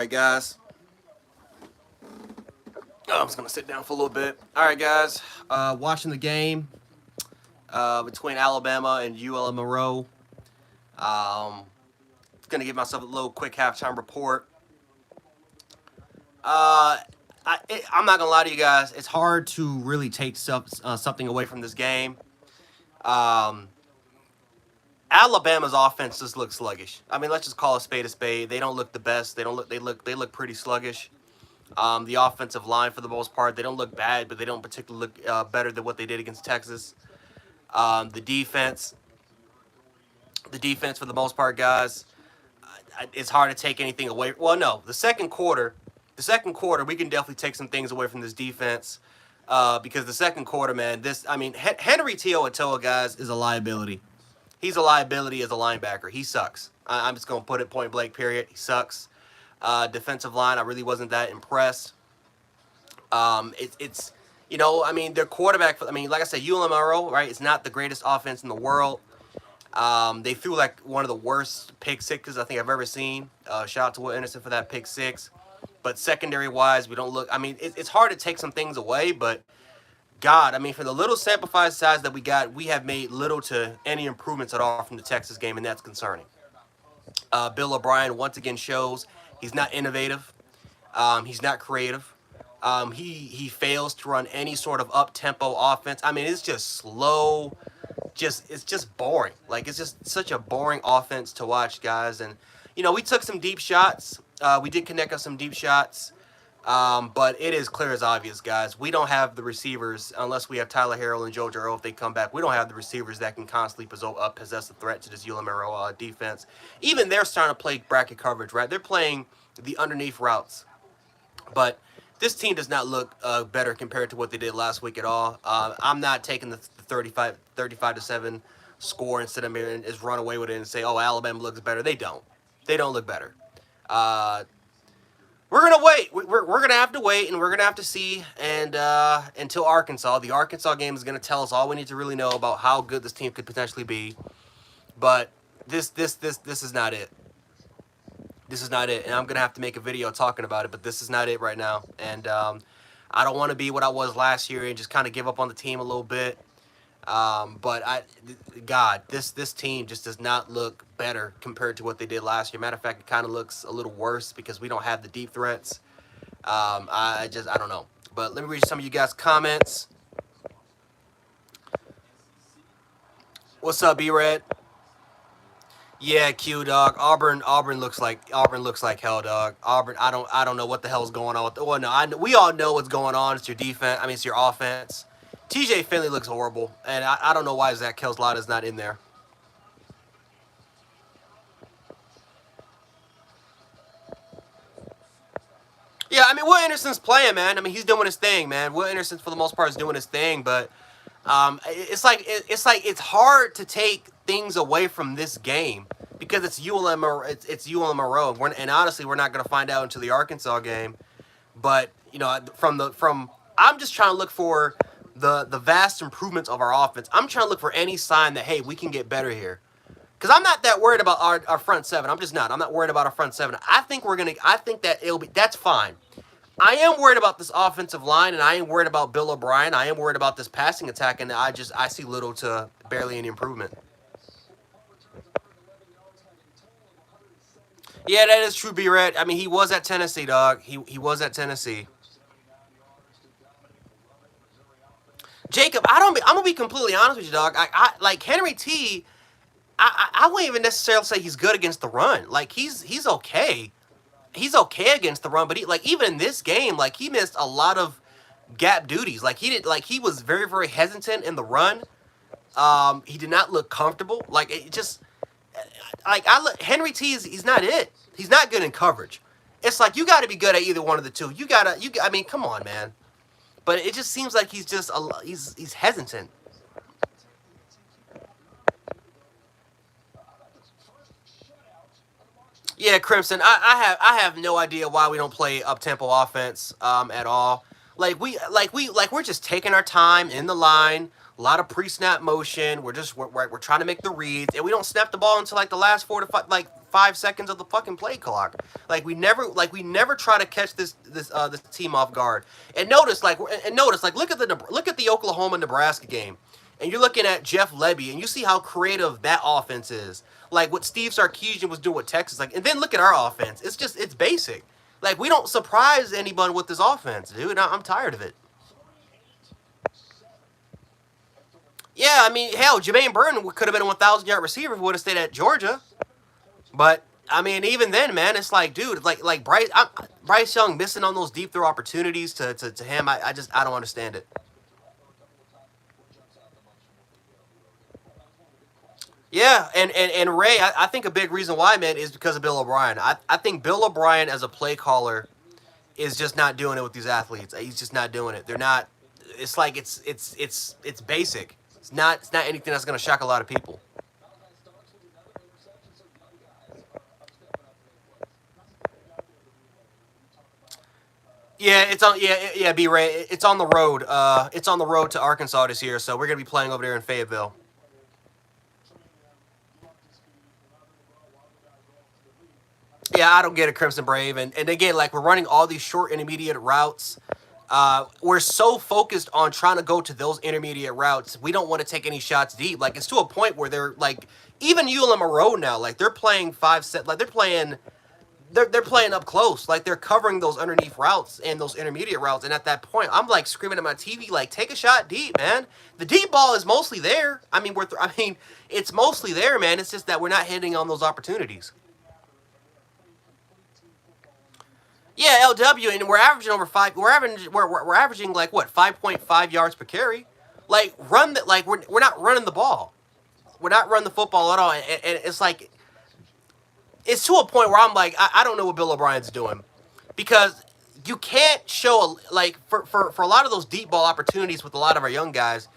Alright, guys. Oh, I'm just going to sit down for a little bit. Alright, guys. Watching the game between Alabama and ULM Monroe. Going to give myself a little quick halftime report. I'm not going to lie to you guys. It's hard to really take something away from this game. Alabama's offense just looks sluggish. I mean, let's just call a spade a spade. They don't look the best. They look pretty sluggish. The offensive line, for the most part, they don't look bad, but they don't particularly look better than what they did against Texas. The defense, for the most part, guys, it's hard to take anything away. Well, no, the second quarter, we can definitely take some things away from this defense because the second quarter, man, Henry To'oTo'o, guys, is a liability. He's a liability as a linebacker. He sucks. I'm just going to put it point blank, period. He sucks. Defensive line, I really wasn't that impressed. Their quarterback, like I said, ULM Monroe, right, it's not the greatest offense in the world. They threw like one of the worst pick sixes I think I've ever seen. Shout out to Will Anderson for that pick six. But secondary-wise, we don't look, it's hard to take some things away, but God, for the little sample size that we got, we have made little to any improvements at all from the Texas game, and that's concerning. Bill O'Brien once again shows he's not innovative. He's not creative. He fails to run any sort of up-tempo offense. It's just slow. It's just boring. Like, it's just such a boring offense to watch, guys. And, we took some deep shots. We did connect on some deep shots. But it is clear as obvious, guys. We don't have the receivers, unless we have Tyler Harrell and Joe Jarrell if they come back. We don't have the receivers that can constantly possess a threat to this ULM defense. Even they're starting to play bracket coverage, right? They're playing the underneath routes. But this team does not look better compared to what they did last week at all. I'm not taking the 35-7 score instead of just run away with it and say, oh, Alabama looks better. They don't. They don't look better. We're going to wait. We're going to have to wait, and we're going to have to see and until Arkansas. The Arkansas game is going to tell us all we need to really know about how good this team could potentially be. But this is not it. This is not it, and I'm going to have to make a video talking about it, but this is not it right now. And I don't want to be what I was last year and just kind of give up on the team a little bit. This team just does not look better compared to what they did last year. Matter of fact, it kind of looks a little worse because we don't have the deep threats. I don't know. But let me read some of you guys' comments. What's up, B-Red? Yeah, Q, dog. Auburn looks like hell, dog. Auburn, I don't know what the hell's going on. We all know what's going on. It's your defense. It's your offense. TJ Finley looks horrible, and I don't know why Zach Kelslot is not in there. Yeah, Will Anderson's playing, man. He's doing his thing, man. Will Anderson, for the most part, is doing his thing, but it's hard to take things away from this game because it's ULM Monroe, and honestly, we're not going to find out until the Arkansas game. But I'm just trying to look for the vast improvements of our offense. I'm trying to look for any sign that, hey, we can get better here. Because I'm not that worried about our front seven. I'm just not. I'm not worried about our front seven. I think that's fine. I am worried about this offensive line, and I am worried about Bill O'Brien. I am worried about this passing attack, and I see little to barely any improvement. Yeah, that is true, B-Red. He was at Tennessee, dog. He was at Tennessee. Jacob, I'm gonna be completely honest with you, dog. I like Henry T. I wouldn't even necessarily say he's good against the run. Like he's okay. He's okay against the run, but even in this game, he missed a lot of gap duties. He was very, very hesitant in the run. He did not look comfortable. Henry T he's not it. He's not good in coverage. It's you got to be good at either one of the two. Come on, man. But it just seems like he's just he's hesitant. Yeah, Crimson. I have no idea why we don't play up tempo offense at all. We're just taking our time in the line. A lot of pre-snap motion. We're trying to make the reads, and we don't snap the ball until the last 4 to 5, 5 seconds of the fucking play clock. Like we never try to catch this team off guard. And notice like look at the Oklahoma Nebraska game. And you're looking at Jeff Lebby, and you see how creative that offense is. Like what Steve Sarkisian was doing with Texas. Like, and then look at our offense. It's basic. Like we don't surprise anybody with this offense, dude. I'm tired of it. Yeah, I mean, hell, Jermaine Burton could have been a 1,000-yard receiver if he would have stayed at Georgia. But I mean, even then, man, it's like, dude, like Bryce Young missing on those deep throw opportunities to him. I don't understand it. Yeah, and Ray, I think a big reason why, man, is because of Bill O'Brien. I think Bill O'Brien as a play caller is just not doing it with these athletes. He's just not doing it. They're not. It's like it's basic. It's not anything that's gonna shock a lot of people. Yeah, it's on. Yeah, B Ray. It's on the road. It's on the road to Arkansas this year, so we're gonna be playing over there in Fayetteville. Yeah, I don't get it, Crimson Brave. And again, like we're running all these short intermediate routes. We're so focused on trying to go to those intermediate routes, we don't want to take any shots deep. Like it's to a point where they're like, even ULM Road now, like they're playing 5 set, like they're playing up close, like they're covering those underneath routes and those intermediate routes. And at that point, I'm like screaming at my TV, like take a shot deep, man. The deep ball is mostly there. I mean, it's mostly there, man. It's just that we're not hitting on those opportunities. Yeah, LW, and we're averaging over five. We're averaging like what 5.5 yards per carry. Like run that. Like we're not running the ball. We're not running the football at all. And it's like it's to a point where I'm like I don't know what Bill O'Brien's doing, because you can't show like for a lot of those deep ball opportunities with a lot of our young guys.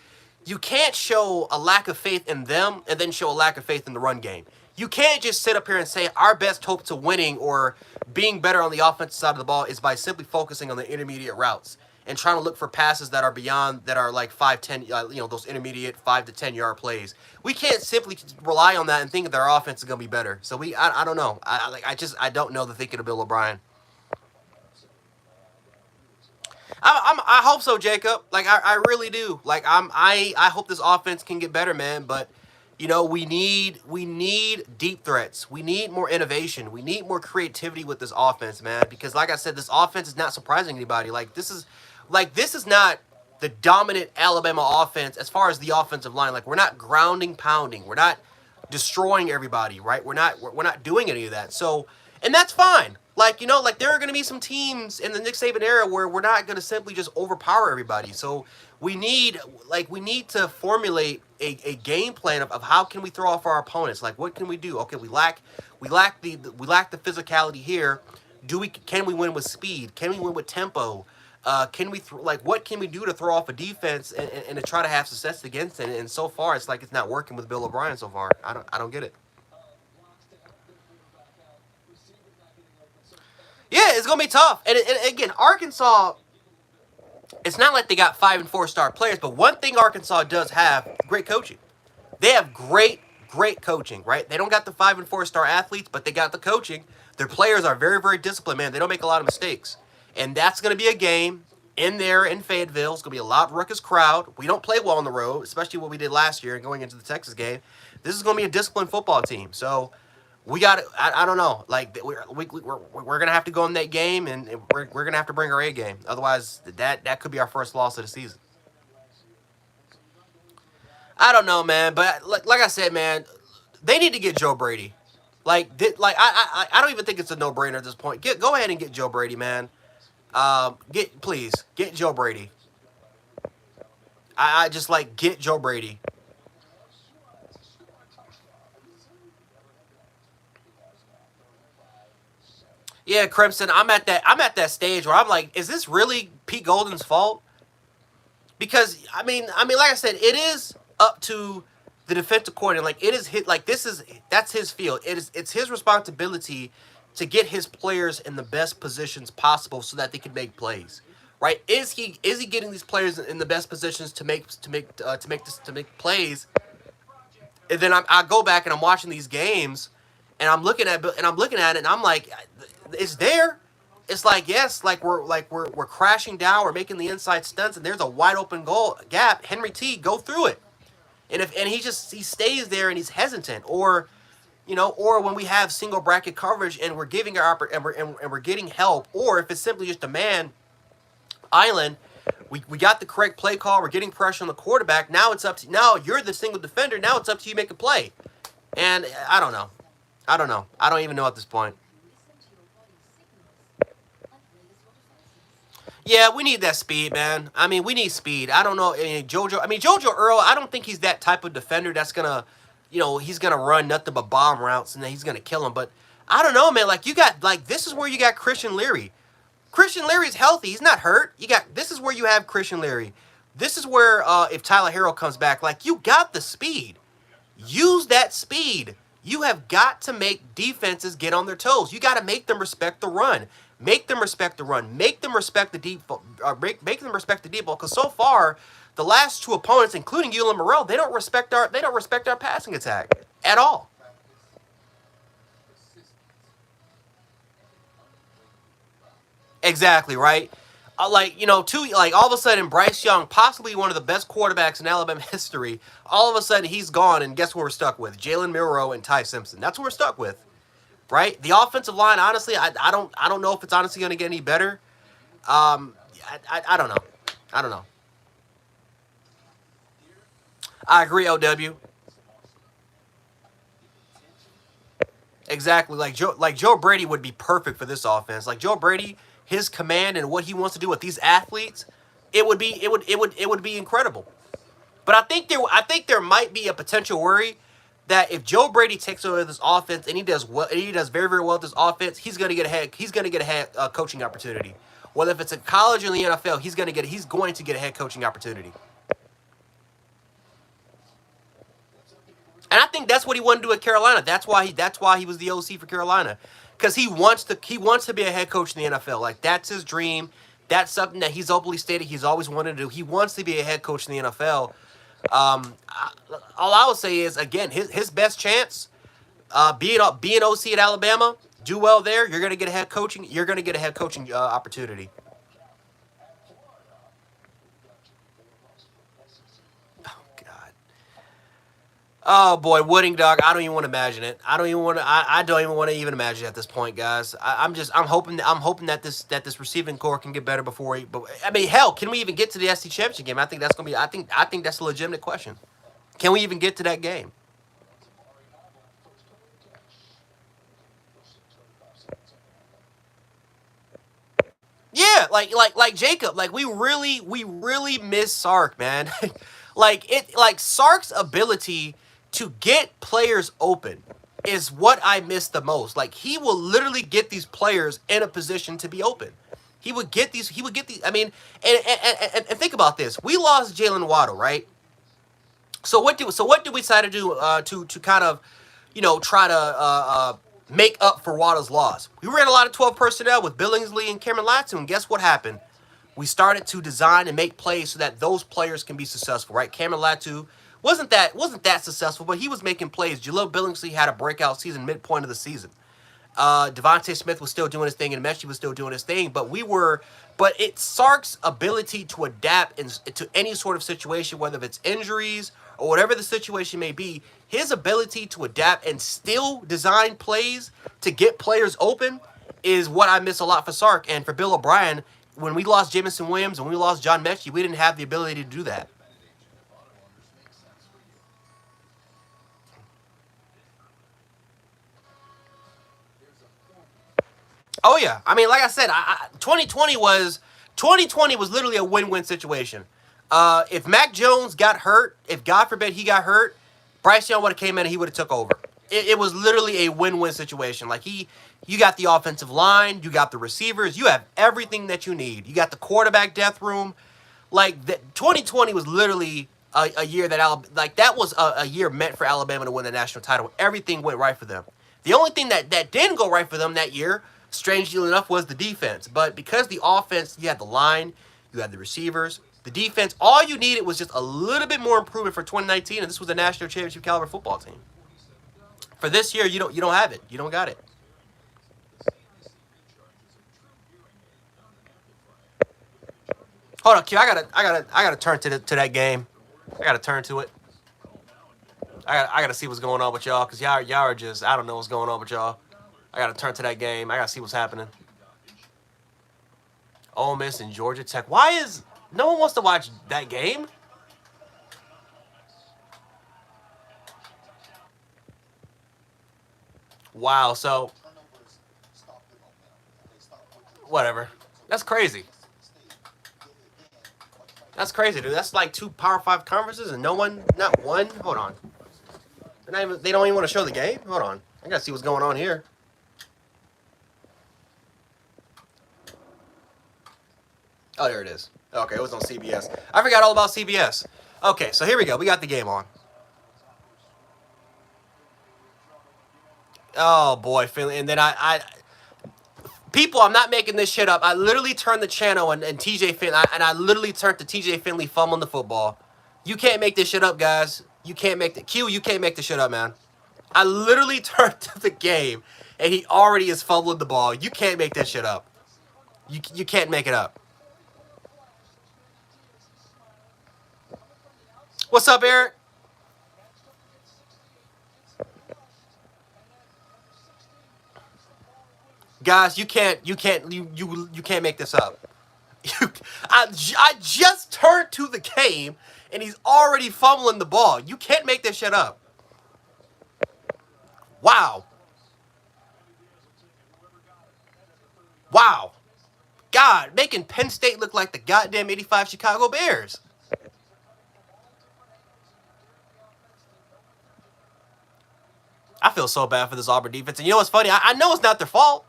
You can't show a lack of faith in them and then show a lack of faith in the run game. You can't just sit up here and say our best hope to winning or being better on the offensive side of the ball is by simply focusing on the intermediate routes and trying to look for passes that are beyond, that are like 5, 10, those intermediate 5 to 10 yard plays. We can't simply rely on that and think that our offense is going to be better. So I don't know. I don't know the thinking of Bill O'Brien. I hope so, Jacob. Like I really do. Like I hope this offense can get better, man. But we need deep threats. We need more innovation. We need more creativity with this offense, man. Because like I said, this offense is not surprising anybody. This is not the dominant Alabama offense as far as the offensive line. Like we're not grounding, pounding. We're not destroying everybody, right? We're not doing any of that. So, and that's fine. Like there are going to be some teams in the Nick Saban era where we're not going to simply just overpower everybody. So we need to formulate a game plan of how can we throw off our opponents. Like what can we do? Okay, we lack the physicality here. Can we win with speed? Can we win with tempo? Can we what can we do to throw off a defense and to try to have success against it? And so far, it's like it's not working with Bill O'Brien so far. I don't get it. Yeah, it's gonna be tough. And again, Arkansas. It's not like they got 5 and 4 star players, but one thing Arkansas does have: great coaching. They have great coaching, right? They don't got the 5 and 4 star athletes, but they got the coaching. Their players are very, very disciplined, man. They don't make a lot of mistakes. And that's going to be a game in there in Fayetteville. It's going to be a loud, ruckus crowd. We don't play well on the road, especially what we did last year and going into the Texas game. This is going to be a disciplined football team. So we got to, I don't know. Like, we're going to have to go in that game, and we're going to have to bring our A game. Otherwise, that could be our first loss of the season. I don't know, man. But like I said, man, they need to get Joe Brady. I don't even think it's a no-brainer at this point. Go ahead and get Joe Brady, man. Please get Joe Brady. I just get Joe Brady. Yeah, Crimson, I'm at that stage where I'm like, is this really Pete Golden's fault? Because like I said, it is up to the defensive coordinator. Like it is hit. Like that's his field. It's his responsibility to get his players in the best positions possible so that they can make plays. Right? Is he getting these players in the best positions to make plays? And then I go back and I'm watching these games, And I'm looking at it, and I'm like, it's there. It's like, yes, we're crashing down, we're making the inside stunts, and there's a wide open goal gap. Henry T, go through it. And he stays there and he's hesitant, or or when we have single bracket coverage and we're giving and we're getting help, or if it's simply just a man island, we got the correct play call, we're getting pressure on the quarterback. Now it's up to you're the single defender. Now it's up to you to make a play. And I don't know. I don't even know at this point. Yeah, we need that speed, man. I mean, we need speed. I don't know. Jojo Earl, I don't think he's that type of defender that's going to, he's going to run nothing but bomb routes and then he's going to kill him. But I don't know, man. Like, this is where you got Christian Leary. Christian Leary's healthy. He's not hurt. This is where you have Christian Leary. This is where, if Tyler Harrell comes back, like, you got the speed. Use that speed. You have got to make defenses get on their toes. You got to make them respect the run. Make them respect the run. Make them respect the deep. Make them respect the deep ball. Because so far, the last two opponents, including ULM Morrell, they don't respect our passing attack at all. Exactly right. All of a sudden, Bryce Young, possibly one of the best quarterbacks in Alabama history, all of a sudden he's gone, and guess what we're stuck with? Jalen Milroe and Ty Simpson. That's what we're stuck with. Right? The offensive line, honestly, I don't know if it's honestly going to get any better. I don't know. I don't know. I agree, OW. Exactly. Like Joe Brady would be perfect for this offense. Like Joe Brady, his command and what he wants to do with these athletes, it would be incredible. But I think there might be a potential worry that if Joe Brady takes over this offense and he does very, very well with this offense, he's gonna get a head coaching opportunity. Whether if it's in college or in the NFL, he's going to get a head coaching opportunity. And I think that's what he wanted to do at Carolina. That's why he was the OC for Carolina, because he wants to be a head coach in the NFL. Like, that's his dream. That's something that he's openly stated he's always wanted to do. He wants to be a head coach in the NFL. All I would say is, again, his best chance, being OC at Alabama, do well there. You're gonna get a head coaching. Opportunity. Oh God. Oh boy, Wooding Dog. I don't even want to imagine it. I don't even want to even imagine it at this point, guys. I'm hoping that this receiving core can get better before he. But I mean, hell, can we even get to the SC championship game? I think that's gonna be. I think that's a legitimate question. Can we even get to that game? Yeah, like Jacob, like we really miss Sark, man. like Sark's ability to get players open is what I miss the most. Like, he will literally get these players in a position to be open. He would get these. I mean, and think about this. We lost Jalen Waddle, right? So what did we decide to do to kind of, try to make up for Waddle's loss? We ran a lot of 12 personnel with Billingsley and Cameron Latu, and guess what happened? We started to design and make plays so that those players can be successful, right? Cameron Latu wasn't that successful, but he was making plays. Jalil Billingsley had a breakout season midpoint of the season. Devontae Smith was still doing his thing, and Mechie was still doing his thing, but it's Sark's ability to adapt to any sort of situation, whether it's injuries or whatever the situation may be. His ability to adapt and still design plays to get players open is what I miss a lot for Sark. And for Bill O'Brien, when we lost Jamison Williams and we lost John Mechie, we didn't have the ability to do that. Oh yeah, I mean, like I said, 2020 was literally a win-win situation. If Mac Jones got hurt, if God forbid he got hurt, Bryce Young would have came in and he would have took over. It was literally a win-win situation. Like, you got the offensive line, you got the receivers, you have everything that you need. You got the quarterback death room. Like, 2020 was literally a year that was a year meant for Alabama to win the national title. Everything went right for them. The only thing that didn't go right for them that year, strangely enough, was the defense. But because the offense, you had the line, you had the receivers, the defense, all you needed was just a little bit more improvement for 2019, and this was a national championship caliber football team. For this year, you don't have it. You don't got it. Hold on, Q. I gotta turn to that game. I gotta turn to it. I gotta see what's going on with y'all, cause y'all are just, I don't know what's going on with y'all. I gotta turn to that game. I gotta see what's happening. Ole Miss and Georgia Tech. Why is no one wants to watch that game? Wow. So whatever. That's crazy. That's crazy, dude. That's like 2 Power 5 conferences and no one, not one. Hold on. They don't even want to show the game. Hold on. I gotta see what's going on here. Oh, there it is. Okay, it was on CBS. I forgot all about CBS. Okay, so here we go. We got the game on. Oh boy, Finley. And then people, I'm not making this shit up. I literally turned the channel and TJ Finley, and I literally turned to TJ Finley fumbling the football. You can't make this shit up, guys. You can't make the Q. You can't make this shit up, man. I literally turned to the game, and he already is fumbling the ball. You can't make this shit up. You can't make it up. What's up, Eric? Guys, you can't make this up. I just turned to the game and he's already fumbling the ball. You can't make this shit up. Wow. Wow. God, making Penn State look like the goddamn 85 Chicago Bears. I feel so bad for this Auburn defense. And you know what's funny? I know it's not their fault.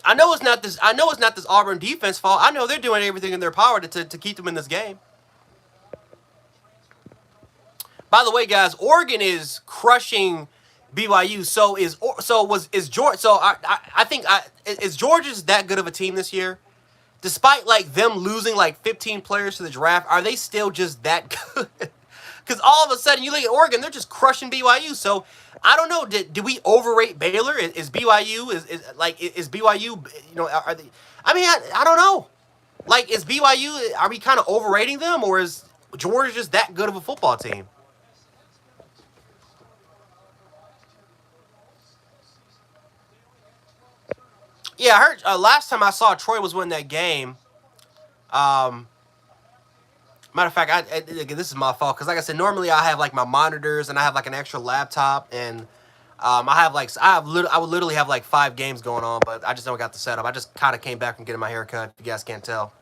I know it's not this Auburn defense fault. I know they're doing everything in their power to keep them in this game. By the way, guys, Oregon is crushing BYU. Is Georgia? So I think is Georgia's that good of a team this year? Despite like them losing like 15 players to the draft, are they still just that good? Because all of a sudden you look at Oregon, they're just crushing BYU. So I don't know. Did we overrate Baylor? Is BYU is BYU? You know, are they? I mean, I don't know. Like, is BYU? Are we kind of overrating them, or is Georgia just that good of a football team? Yeah, I heard last time I saw Troy was winning that game. Um, Matter of fact, this is my fault because, like I said, normally I have like my monitors and I have like an extra laptop and I would literally have like 5 games going on, but I just never got the setup. I just kind of came back from getting my hair cut. If you guys can't tell.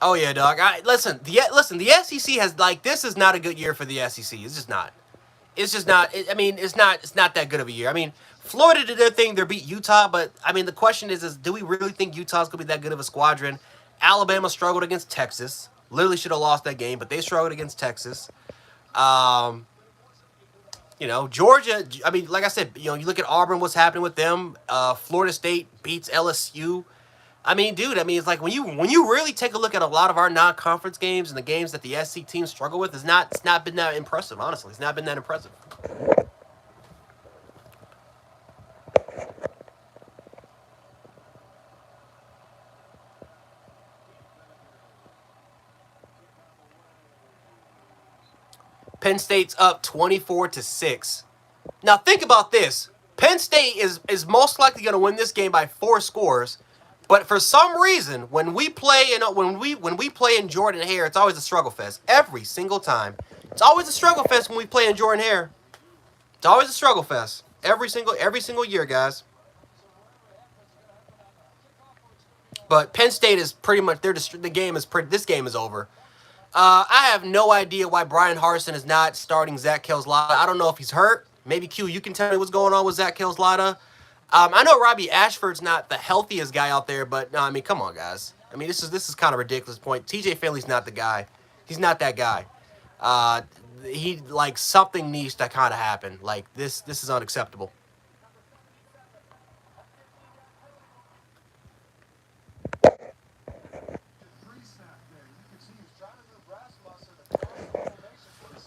Oh yeah, dog. Listen. The SEC has like this is not a good year for the SEC. It's just not. It's just not. I mean, it's not. It's not that good of a year. I mean, Florida did their thing. They beat Utah, but I mean, the question is do we really think Utah's gonna be that good of a squadron? Alabama struggled against Texas. Literally should have lost that game, but they struggled against Texas. Um, Georgia. I mean, like I said, you look at Auburn. What's happening with them? Florida State beats LSU. I mean, dude. I mean, it's like when you really take a look at a lot of our non-conference games and the games that the SEC teams struggle with, it's not been that impressive. Honestly, it's not been that impressive. Penn State's up 24-6. Now think about this. Penn State is most likely going to win this game by 4 scores. But for some reason, when we play in Jordan Hare, it's always a struggle fest every single time. It's always a struggle fest when we play in Jordan Hare. It's always a struggle fest every single year, guys. But Penn State is pretty much this game is over. I have no idea why Brian Harsin is not starting Zach Kelslada. I don't know if he's hurt. Maybe Q, you can tell me what's going on with Zach Kelslada. I know Robbie Ashford's not the healthiest guy out there, but no, I mean, come on, guys. I mean, this is kind of a ridiculous point. TJ Finley's not the guy. He's not that guy. Something needs to kind of happen. Like this is unacceptable.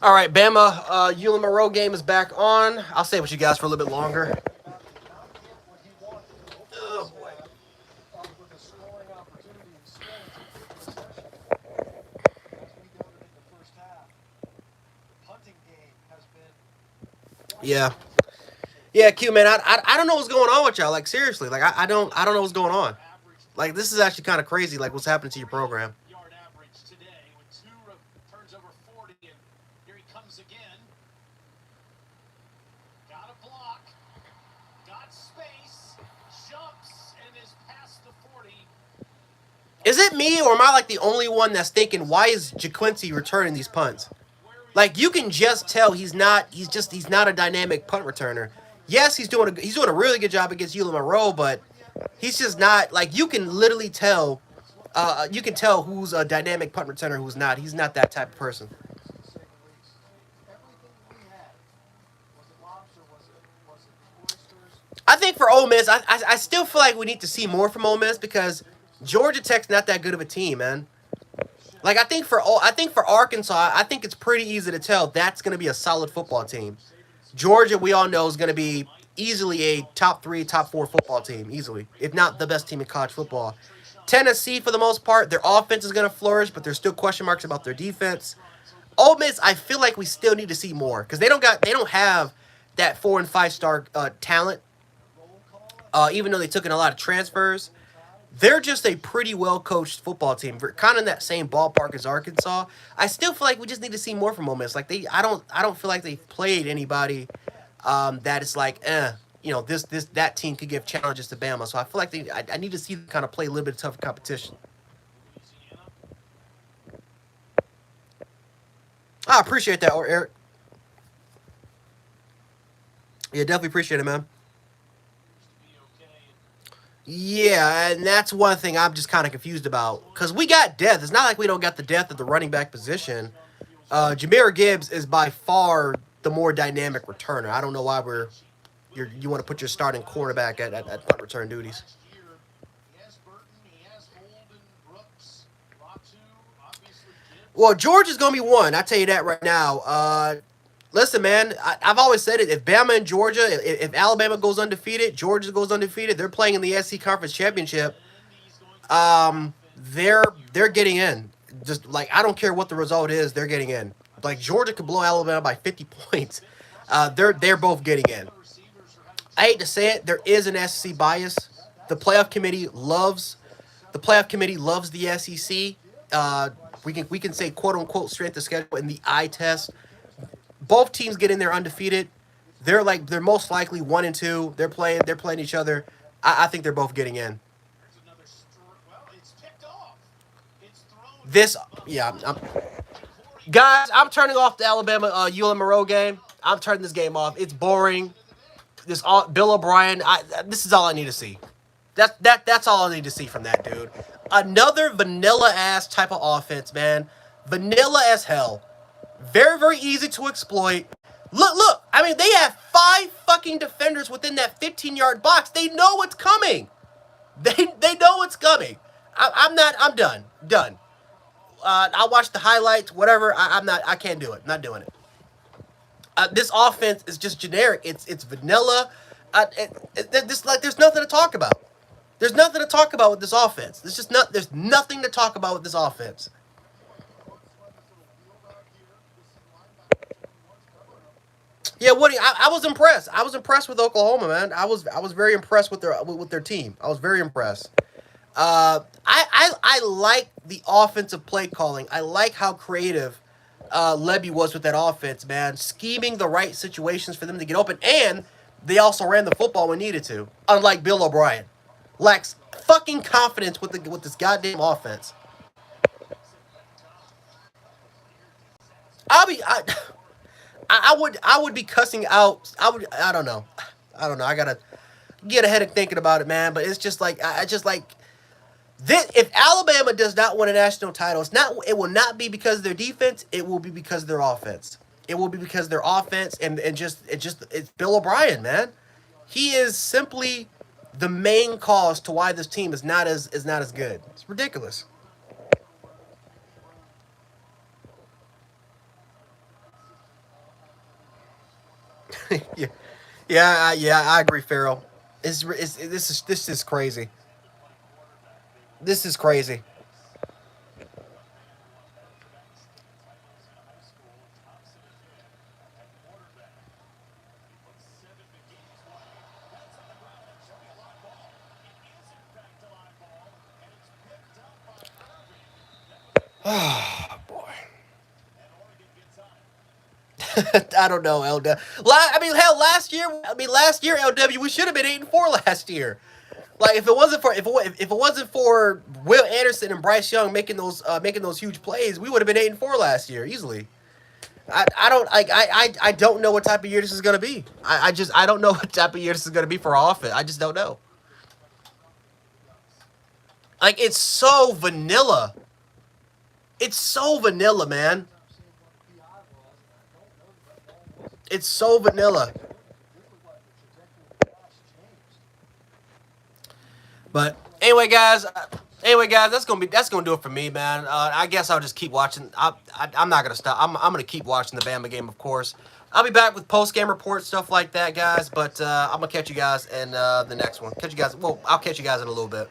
All right, Bama, ULM Monroe game is back on. I'll stay with you guys for a little bit longer. Oh, boy. Yeah. Yeah, Q, man, I don't know what's going on with y'all. Like, seriously. Like, I don't know what's going on. Like, this is actually kind of crazy, like, what's happening to your program. Is it me, or am I, like, the only one that's thinking, why is JaQuincy returning these punts? Like, you can just tell he's not a dynamic punt returner. Yes, he's doing a really good job against ULM Monroe, but he's just not, like, you can literally tell you can tell who's a dynamic punt returner, who's not. He's not that type of person. I think for Ole Miss, I still feel like we need to see more from Ole Miss because Georgia Tech's not that good of a team, man. Like, I think for Arkansas, I think it's pretty easy to tell that's going to be a solid football team. Georgia, we all know, is going to be easily a top 3, top 4 football team, easily, if not the best team in college football. Tennessee, for the most part, their offense is going to flourish, but there's still question marks about their defense. Ole Miss, I feel like we still need to see more because they don't have that 4 and 5 star talent. Even though they took in a lot of transfers, they're just a pretty well coached football team, kind of in that same ballpark as Arkansas. I still feel like we just need to see more from Ole Miss. Like I don't feel like they've played anybody that is like, that team could give challenges to Bama. So I feel like I need to see them kind of play a little bit of tougher competition. I appreciate that, Eric. Yeah, definitely appreciate it, man. Yeah, and that's one thing I'm just kind of confused about. Because we got depth. It's not like we don't got the depth at the running back position. Jahmyr Gibbs is by far the more dynamic returner. I don't know why you want to put your starting quarterback at punt return duties. Well, George is going to be one. I tell you that right now. Listen, man, I've always said it. If Bama and Georgia, if Alabama goes undefeated, Georgia goes undefeated, they're playing in the SEC Conference Championship. They're getting in. Just like I don't care what the result is, they're getting in. Like Georgia could blow Alabama by 50 points. They're both getting in. I hate to say it, there is an SEC bias. The playoff committee loves the SEC. We can say quote unquote strength of schedule in the eye test. Both teams get in there undefeated. They're most likely 1-2. They're playing each other. I think they're both getting in. This yeah, guys, I'm turning off the Alabama ULM Monroe game. I'm turning this game off. It's boring. Bill O'Brien. This is all I need to see. That's all I need to see from that dude. Another vanilla ass type of offense, man. Vanilla as hell. Very, very easy to exploit. Look. I mean, they have 5 fucking defenders within that 15-yard box. They know what's coming. They know what's coming. I'm done. Done. I'll watch the highlights, whatever. I can't do it. Not doing it. This offense is just generic. It's vanilla. There's nothing to talk about. There's nothing to talk about with this offense. There's nothing to talk about with this offense. Yeah, Woody, I was impressed. I was impressed with Oklahoma, man. I was very impressed with their team. I was very impressed. I like the offensive play calling. I like how creative Levy was with that offense, man. Scheming the right situations for them to get open, and they also ran the football when needed to. Unlike Bill O'Brien, lacks fucking confidence with this goddamn offense. I would be cussing out. I don't know. I gotta get ahead of thinking about it, man. But it's just like I just like this. If Alabama does not win a national title, it will not be because of their defense. It will be because of their offense. It will be because of their offense and it's Bill O'Brien, man. He is simply the main cause to why this team is not as good. It's ridiculous. Yeah, yeah, I agree, Farrell. This is crazy. This is crazy. Oh boy. I don't know, LW. I mean, hell, last year. I mean, last year, LW, we should have been 8-4 last year. Like if it wasn't for if it wasn't for Will Anderson and Bryce Young making those huge plays, we would have been 8-4 last year easily. I don't like I don't know what type of year this is gonna be. I don't know what type of year this is gonna be for our offense. I just don't know. Like it's so vanilla. It's so vanilla, man. It's so vanilla. But anyway, guys, that's gonna do it for me, man. I guess I'll just keep watching. I'm not gonna stop. I'm gonna keep watching the Bama game, of course. I'll be back with post game reports, stuff like that, guys. But I'm gonna catch you guys in the next one. Catch you guys. Well, I'll catch you guys in a little bit.